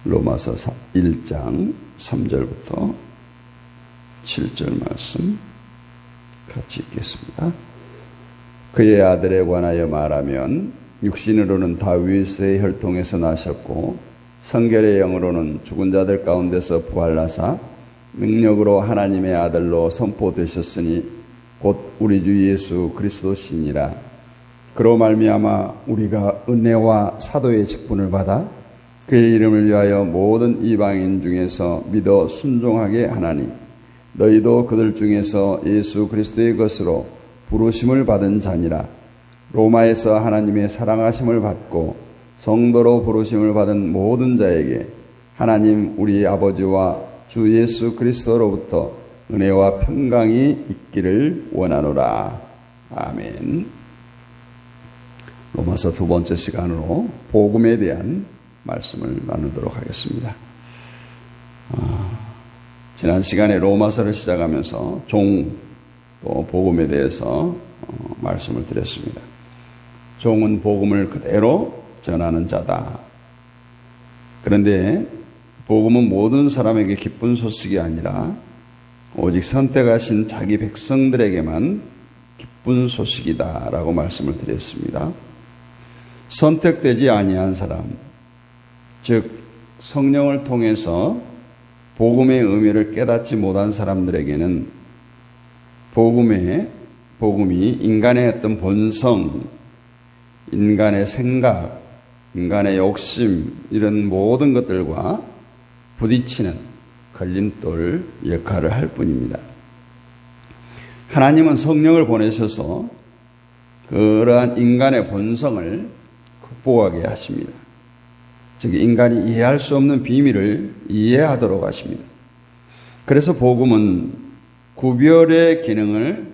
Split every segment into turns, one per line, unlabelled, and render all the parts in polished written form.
로마서 1장 3절부터 7절 말씀 같이 읽겠습니다. 그의 아들에 관하여 말하면 육신으로는 다윗의 혈통에서 나셨고 성결의 영으로는 죽은 자들 가운데서 부활하사 능력으로 하나님의 아들로 선포되셨으니 곧 우리 주 예수 그리스도시니라. 그로 말미암아 우리가 은혜와 사도의 직분을 받아 그의 이름을 위하여 모든 이방인 중에서 믿어 순종하게 하나니 너희도 그들 중에서 예수 그리스도의 것으로 부르심을 받은 자니라. 로마에서 하나님의 사랑하심을 받고 성도로 부르심을 받은 모든 자에게 하나님 우리 아버지와 주 예수 그리스도로부터 은혜와 평강이 있기를 원하노라. 아멘. 로마서 두 번째 시간으로 복음에 대한 말씀을 나누도록 하겠습니다. 지난 시간에 로마서를 시작하면서 또 복음에 대해서 말씀을 드렸습니다. 종은 복음을 그대로 전하는 자다. 그런데 복음은 모든 사람에게 기쁜 소식이 아니라 오직 선택하신 자기 백성들에게만 기쁜 소식이다라고 말씀을 드렸습니다. 선택되지 아니한 사람, 즉 성령을 통해서 복음의 의미를 깨닫지 못한 사람들에게는 복음이 인간의 어떤 본성, 인간의 생각, 인간의 욕심 이런 모든 것들과 부딪히는 걸림돌 역할을 할 뿐입니다. 하나님은 성령을 보내셔서 그러한 인간의 본성을 극복하게 하십니다. 즉 인간이 이해할 수 없는 비밀을 이해하도록 하십니다. 그래서 복음은 구별의 기능을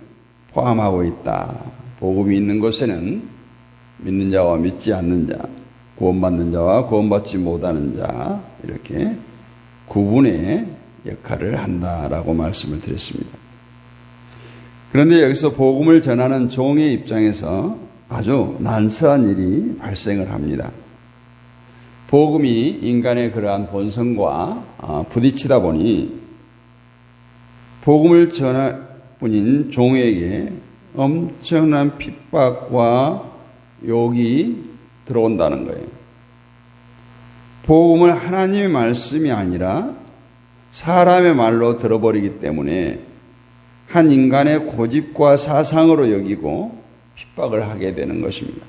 포함하고 있다. 복음이 있는 곳에는 믿는 자와 믿지 않는 자, 구원받는 자와 구원받지 못하는 자 이렇게 구분의 역할을 한다라고 말씀을 드렸습니다. 그런데 여기서 복음을 전하는 종의 입장에서 아주 난처한 일이 발생을 합니다. 복음이 인간의 그러한 본성과 부딪히다 보니 복음을 전할 뿐인 종에게 엄청난 핍박과 욕이 들어온다는 거예요. 복음을 하나님의 말씀이 아니라 사람의 말로 들어버리기 때문에 한 인간의 고집과 사상으로 여기고 핍박을 하게 되는 것입니다.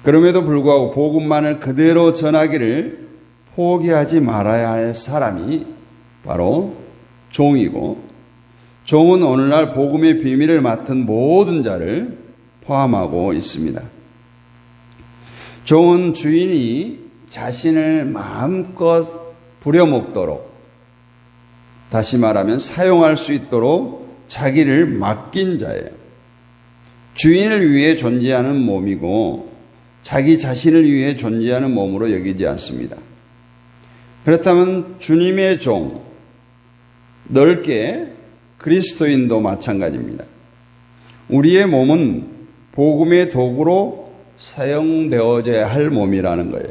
그럼에도 불구하고 복음만을 그대로 전하기를 포기하지 말아야 할 사람이 바로 종이고, 종은 오늘날 복음의 비밀을 맡은 모든 자를 포함하고 있습니다. 종은 주인이 자신을 마음껏 부려먹도록, 다시 말하면 사용할 수 있도록 자기를 맡긴 자예요. 주인을 위해 존재하는 몸이고 자기 자신을 위해 존재하는 몸으로 여기지 않습니다. 그렇다면 주님의 종, 넓게 그리스도인도 마찬가지입니다. 우리의 몸은 복음의 도구로 사용되어져야 할 몸이라는 거예요.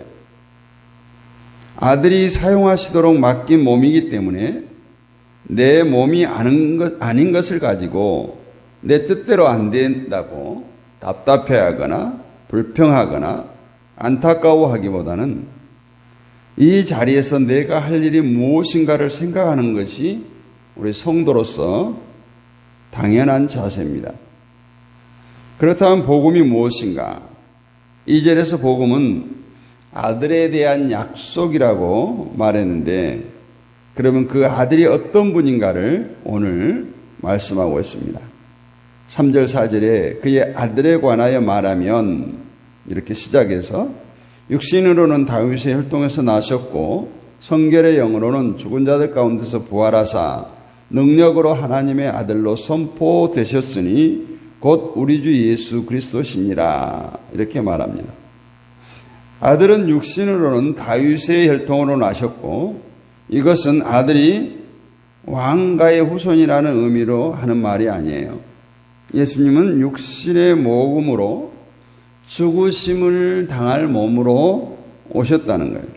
아들이 사용하시도록 맡긴 몸이기 때문에 내 몸이 아닌 것을 가지고 내 뜻대로 안 된다고 답답해하거나 불평하거나 안타까워하기보다는 이 자리에서 내가 할 일이 무엇인가를 생각하는 것이 우리 성도로서 당연한 자세입니다. 그렇다면 복음이 무엇인가? 2절에서 복음은 아들에 대한 약속이라고 말했는데, 그러면 그 아들이 어떤 분인가를 오늘 말씀하고 있습니다. 3절 4절에 그의 아들에 관하여 말하면 이렇게 시작해서 육신으로는 다윗의 혈통에서 나셨고 성결의 영으로는 죽은 자들 가운데서 부활하사 능력으로 하나님의 아들로 선포되셨으니 곧 우리 주 예수 그리스도시니라 이렇게 말합니다. 아들은 육신으로는 다윗의 혈통으로 나셨고, 이것은 아들이 왕가의 후손이라는 의미로 하는 말이 아니에요. 예수님은 육신의 모금으로 죽으심을 당할 몸으로 오셨다는 거예요.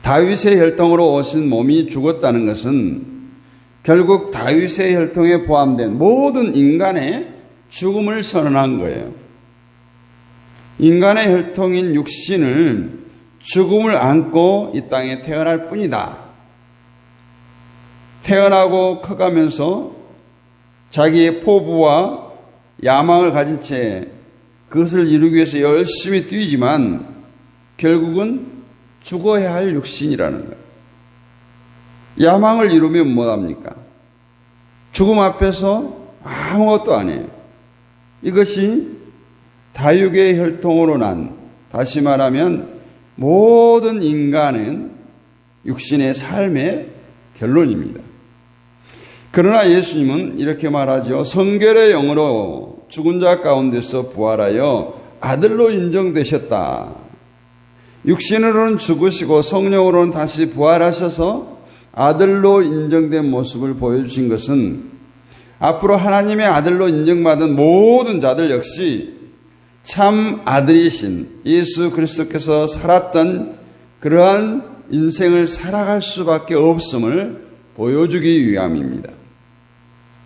다윗의 혈통으로 오신 몸이 죽었다는 것은 결국 다윗의 혈통에 포함된 모든 인간의 죽음을 선언한 거예요. 인간의 혈통인 육신을 죽음을 안고 이 땅에 태어날 뿐이다. 태어나고 커가면서 자기의 포부와 야망을 가진 채 그것을 이루기 위해서 열심히 뛰지만 결국은 죽어야 할 육신이라는 거예요. 야망을 이루면 뭐합니까? 죽음 앞에서 아무것도 아니에요. 이것이 다육의 혈통으로 난, 다시 말하면 모든 인간은 육신의 삶의 결론입니다. 그러나 예수님은 이렇게 말하죠. 성결의 영으로 죽은 자 가운데서 부활하여 아들로 인정되셨다. 육신으로는 죽으시고 성령으로는 다시 부활하셔서 아들로 인정된 모습을 보여주신 것은 앞으로 하나님의 아들로 인정받은 모든 자들 역시 참 아들이신 예수 그리스도께서 살았던 그러한 인생을 살아갈 수밖에 없음을 보여주기 위함입니다.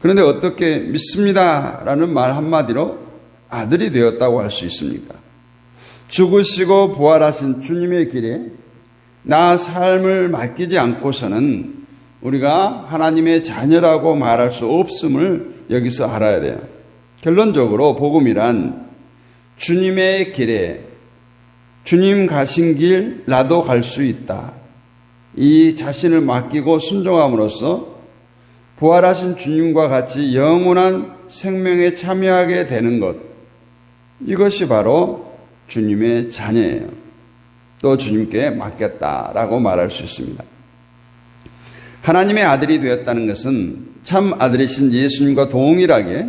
그런데 어떻게 믿습니다 라는 말 한마디로 아들이 되었다고 할 수 있습니까? 죽으시고 부활하신 주님의 길에 나 삶을 맡기지 않고서는 우리가 하나님의 자녀라고 말할 수 없음을 여기서 알아야 돼요. 결론적으로 복음이란 주님의 길에 주님 가신 길 나도 갈 수 있다. 이 자신을 맡기고 순종함으로써 부활하신 주님과 같이 영원한 생명에 참여하게 되는 것. 이것이 바로 주님의 자녀예요. 또 주님께 맡겼다라고 말할 수 있습니다. 하나님의 아들이 되었다는 것은 참 아들이신 예수님과 동일하게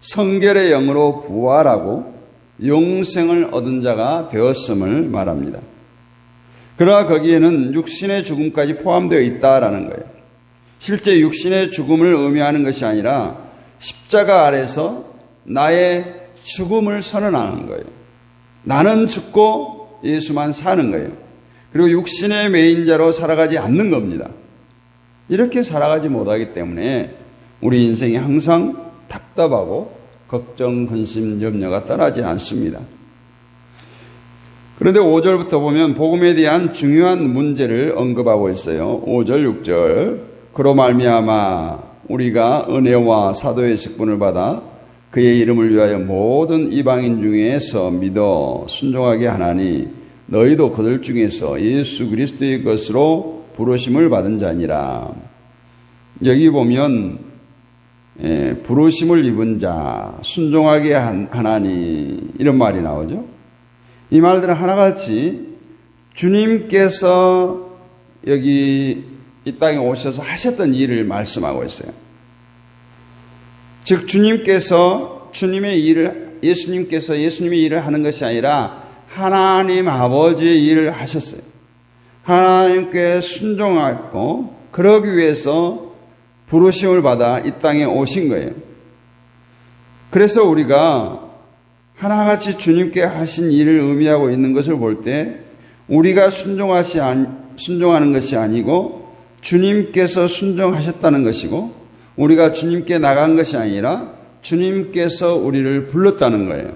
성결의 영으로 부활하고 영생을 얻은 자가 되었음을 말합니다. 그러나 거기에는 육신의 죽음까지 포함되어 있다라는 거예요. 실제 육신의 죽음을 의미하는 것이 아니라 십자가 아래서 나의 죽음을 선언하는 거예요. 나는 죽고 예수만 사는 거예요. 그리고 육신의 매인자로 살아가지 않는 겁니다. 이렇게 살아가지 못하기 때문에 우리 인생이 항상 답답하고 걱정, 근심, 염려가 떠나지 않습니다. 그런데 5절부터 보면 복음에 대한 중요한 문제를 언급하고 있어요. 5절, 6절. 그로 말미암아 우리가 은혜와 사도의 직분을 받아 그의 이름을 위하여 모든 이방인 중에서 믿어 순종하게 하나니 너희도 그들 중에서 예수 그리스도의 것으로 부르심을 받은 자니라. 여기 보면 부르심을 입은 자, 순종하게 하나니 이런 말이 나오죠. 이 말들은 하나같이 주님께서 여기 이 땅에 오셔서 하셨던 일을 말씀하고 있어요. 즉 주님께서 주님의 일을 예수님의 일을 하는 것이 아니라 하나님 아버지의 일을 하셨어요. 하나님께 순종하고 그러기 위해서 부르심을 받아 이 땅에 오신 거예요. 그래서 우리가 하나같이 주님께 하신 일을 의미하고 있는 것을 볼 때 우리가 순종하는 것이 아니고 주님께서 순종하셨다는 것이고 우리가 주님께 나간 것이 아니라 주님께서 우리를 불렀다는 거예요.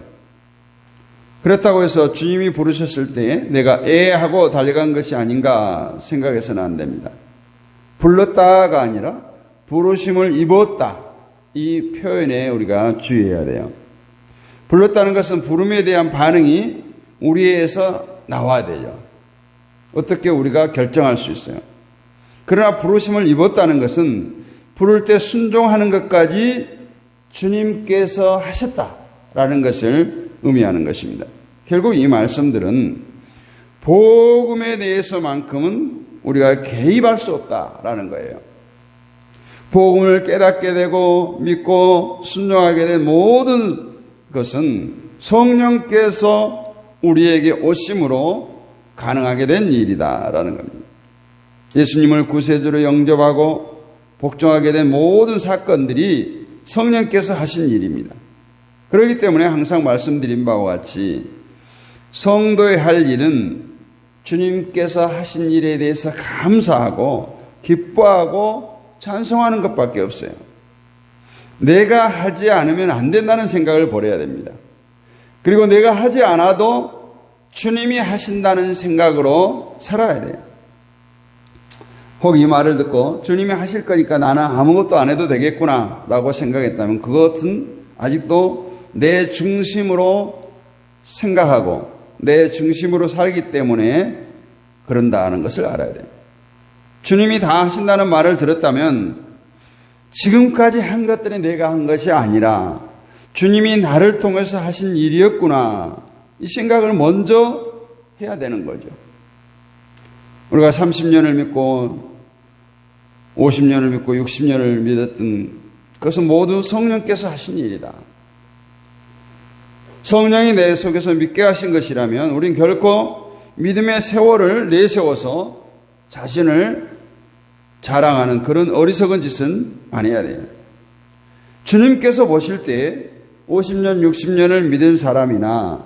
그렇다고 해서 주님이 부르셨을 때 내가 하고 달려간 것이 아닌가 생각해서는 안 됩니다. 불렀다가 아니라 부르심을 입었다. 이 표현에 우리가 주의해야 돼요. 불렀다는 것은 부름에 대한 반응이 우리에서 나와야 돼요. 어떻게 우리가 결정할 수 있어요. 그러나 부르심을 입었다는 것은 부를 때 순종하는 것까지 주님께서 하셨다라는 것을 의미하는 것입니다. 결국 이 말씀들은 복음에 대해서만큼은 우리가 개입할 수 없다라는 거예요. 복음을 깨닫게 되고 믿고 순종하게 된 모든 것은 성령께서 우리에게 오심으로 가능하게 된 일이다라는 겁니다. 예수님을 구세주로 영접하고 복종하게 된 모든 사건들이 성령께서 하신 일입니다. 그렇기 때문에 항상 말씀드린 바와 같이 성도의 할 일은 주님께서 하신 일에 대해서 감사하고 기뻐하고 찬송하는 것밖에 없어요. 내가 하지 않으면 안 된다는 생각을 버려야 됩니다. 그리고 내가 하지 않아도 주님이 하신다는 생각으로 살아야 돼요. 혹 이 말을 듣고 주님이 하실 거니까 나는 아무것도 안 해도 되겠구나 라고 생각했다면 그것은 아직도 내 중심으로 생각하고 내 중심으로 살기 때문에 그런다는 것을 알아야 돼요. 주님이 다 하신다는 말을 들었다면 지금까지 한 것들이 내가 한 것이 아니라 주님이 나를 통해서 하신 일이었구나, 이 생각을 먼저 해야 되는 거죠. 우리가 30년을 믿고 50년을 믿고 60년을 믿었던 그것은 모두 성령께서 하신 일이다. 성령이 내 속에서 믿게 하신 것이라면 우린 결코 믿음의 세월을 내세워서 자신을 자랑하는 그런 어리석은 짓은 안 해야 돼요. 주님께서 보실 때 50년, 60년을 믿은 사람이나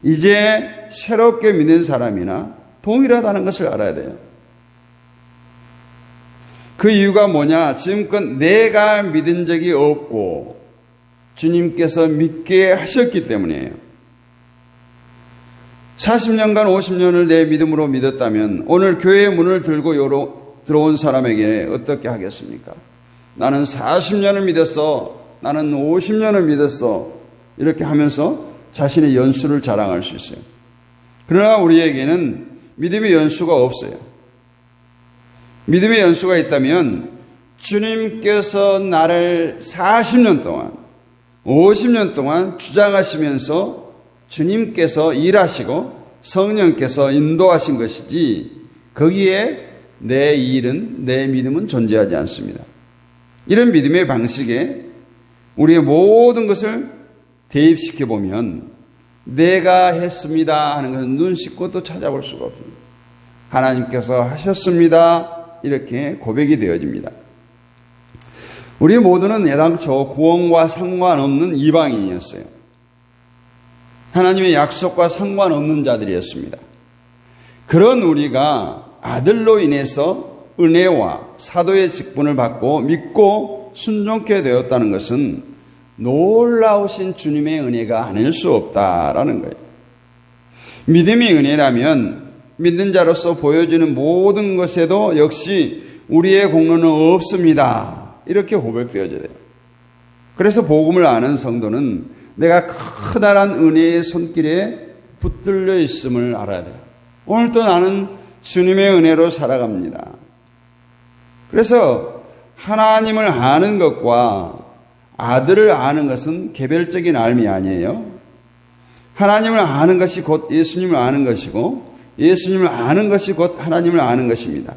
이제 새롭게 믿는 사람이나 동일하다는 것을 알아야 돼요. 그 이유가 뭐냐? 지금껏 내가 믿은 적이 없고 주님께서 믿게 하셨기 때문이에요. 40년간 50년을 내 믿음으로 믿었다면 오늘 교회의 문을 들고 들어온 사람에게 어떻게 하겠습니까? 나는 40년을 믿었어. 나는 50년을 믿었어. 이렇게 하면서 자신의 연수를 자랑할 수 있어요. 그러나 우리에게는 믿음의 연수가 없어요. 믿음의 연수가 있다면 주님께서 나를 40년 동안 50년 동안 주장하시면서 주님께서 일하시고 성령께서 인도하신 것이지 거기에 내 일은, 내 믿음은 존재하지 않습니다. 이런 믿음의 방식에 우리의 모든 것을 대입시켜 보면 내가 했습니다 하는 것은 눈 씻고 또 찾아볼 수가 없습니다. 하나님께서 하셨습니다 이렇게 고백이 되어집니다. 우리 모두는 애당초 구원과 상관없는 이방인이었어요. 하나님의 약속과 상관없는 자들이었습니다. 그런 우리가 아들로 인해서 은혜와 사도의 직분을 받고 믿고 순종케 되었다는 것은 놀라우신 주님의 은혜가 아닐 수 없다라는 거예요. 믿음이 은혜라면 믿는 자로서 보여지는 모든 것에도 역시 우리의 공로는 없습니다. 이렇게 고백되어져야 돼요. 그래서 복음을 아는 성도는 내가 커다란 은혜의 손길에 붙들려 있음을 알아야 돼요. 오늘도 나는 주님의 은혜로 살아갑니다. 그래서 하나님을 아는 것과 아들을 아는 것은 개별적인 알미 아니에요. 하나님을 아는 것이 곧 예수님을 아는 것이고 예수님을 아는 것이 곧 하나님을 아는 것입니다.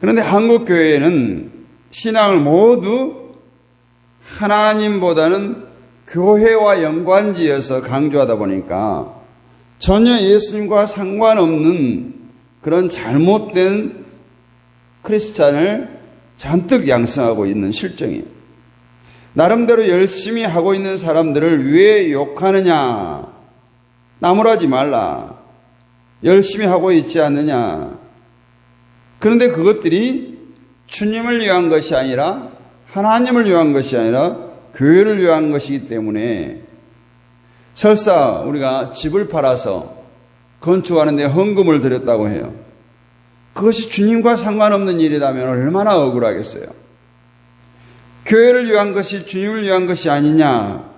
그런데 한국 교회에는 신앙을 모두 하나님보다는 교회와 연관지어서 강조하다 보니까 전혀 예수님과 상관없는 그런 잘못된 크리스찬을 잔뜩 양성하고 있는 실정이에요. 나름대로 열심히 하고 있는 사람들을 왜 욕하느냐? 나무라지 말라. 열심히 하고 있지 않느냐? 그런데 그것들이 주님을 위한 것이 아니라 하나님을 위한 것이 아니라 교회를 위한 것이기 때문에 설사 우리가 집을 팔아서 건축하는데 헌금을 드렸다고 해요. 그것이 주님과 상관없는 일이라면 얼마나 억울하겠어요. 교회를 위한 것이 주님을 위한 것이 아니냐.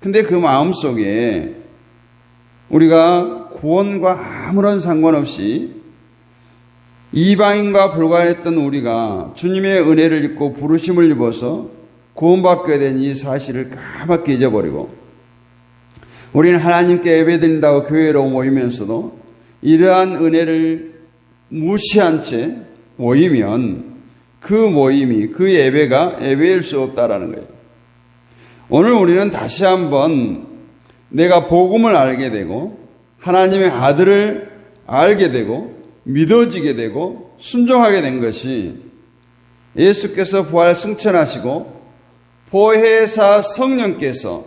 근데 그 마음속에 우리가 구원과 아무런 상관없이 이방인과 불과했던 우리가 주님의 은혜를 입고 부르심을 입어서 구원받게 된 이 사실을 까맣게 잊어버리고 우리는 하나님께 예배드린다고 교회로 모이면서도 이러한 은혜를 무시한 채 모이면 그 모임이, 그 예배가 예배일 수 없다라는 거예요. 오늘 우리는 다시 한번 내가 복음을 알게 되고 하나님의 아들을 알게 되고 믿어지게 되고 순종하게 된 것이 예수께서 부활 승천하시고 보혜사 성령께서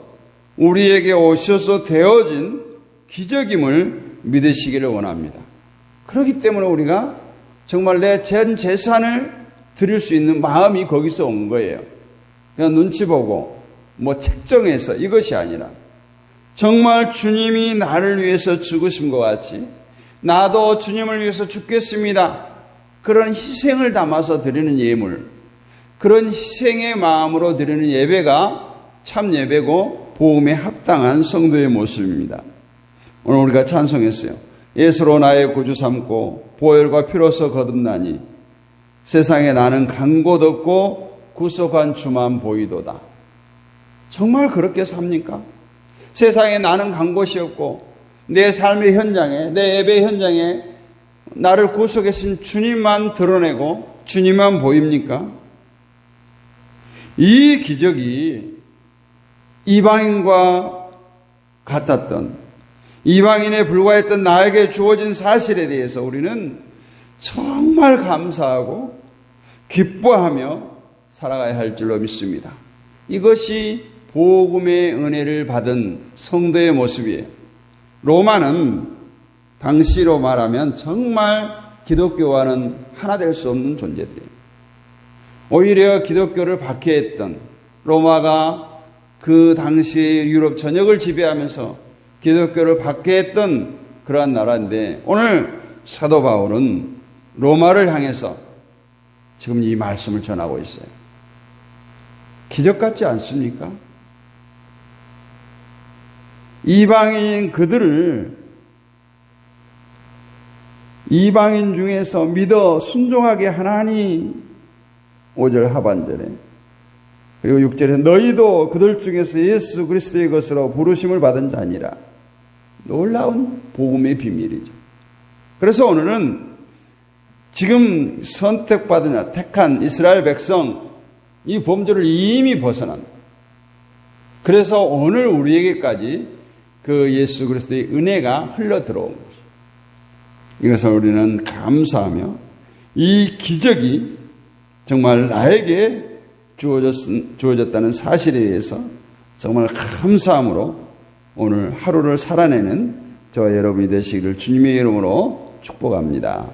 우리에게 오셔서 되어진 기적임을 믿으시기를 원합니다. 그렇기 때문에 우리가 정말 내 전 재산을 드릴 수 있는 마음이 거기서 온 거예요. 그냥 눈치 보고 뭐 책정해서 이것이 아니라 정말 주님이 나를 위해서 죽으신 것 같이 나도 주님을 위해서 죽겠습니다. 그런 희생을 담아서 드리는 예물, 그런 희생의 마음으로 드리는 예배가 참 예배고 복음에 합당한 성도의 모습입니다. 오늘 우리가 찬송했어요. 예수로 나의 구주 삼고 보혈과 피로서 거듭나니 세상에 나는 간 곳 없고 구속한 주만 보이도다. 정말 그렇게 삽니까? 세상에 나는 간 곳이 없고 내 삶의 현장에, 내 예배 현장에 나를 구속하신 주님만 드러내고 주님만 보입니까? 이 기적이 이방인과 같았던, 이방인에 불과했던 나에게 주어진 사실에 대해서 우리는 정말 감사하고 기뻐하며 살아가야 할 줄로 믿습니다. 이것이 복음의 은혜를 받은 성도의 모습이에요. 로마는 당시로 말하면 정말 기독교와는 하나 될 수 없는 존재들이에요. 오히려 기독교를 박해했던, 로마가 그 당시 유럽 전역을 지배하면서 기독교를 박해했던 그러한 나라인데, 오늘 사도 바울은 로마를 향해서 지금 이 말씀을 전하고 있어요. 기적 같지 않습니까? 이방인 그들을 이방인 중에서 믿어 순종하게 하나니, 5절 하반절에, 그리고 6절에 너희도 그들 중에서 예수 그리스도의 것으로 부르심을 받은 자니라. 놀라운 복음의 비밀이죠. 그래서 오늘은 지금 선택받은, 택한 이스라엘 백성, 이 범죄를 이미 벗어난, 그래서 오늘 우리에게까지 그 예수 그리스도의 은혜가 흘러 들어온 것이죠. 이것을 우리는 감사하며 이 기적이 정말 나에게 주어졌다는 사실에 대해서 정말 감사함으로 오늘 하루를 살아내는 저와 여러분이 되시기를 주님의 이름으로 축복합니다.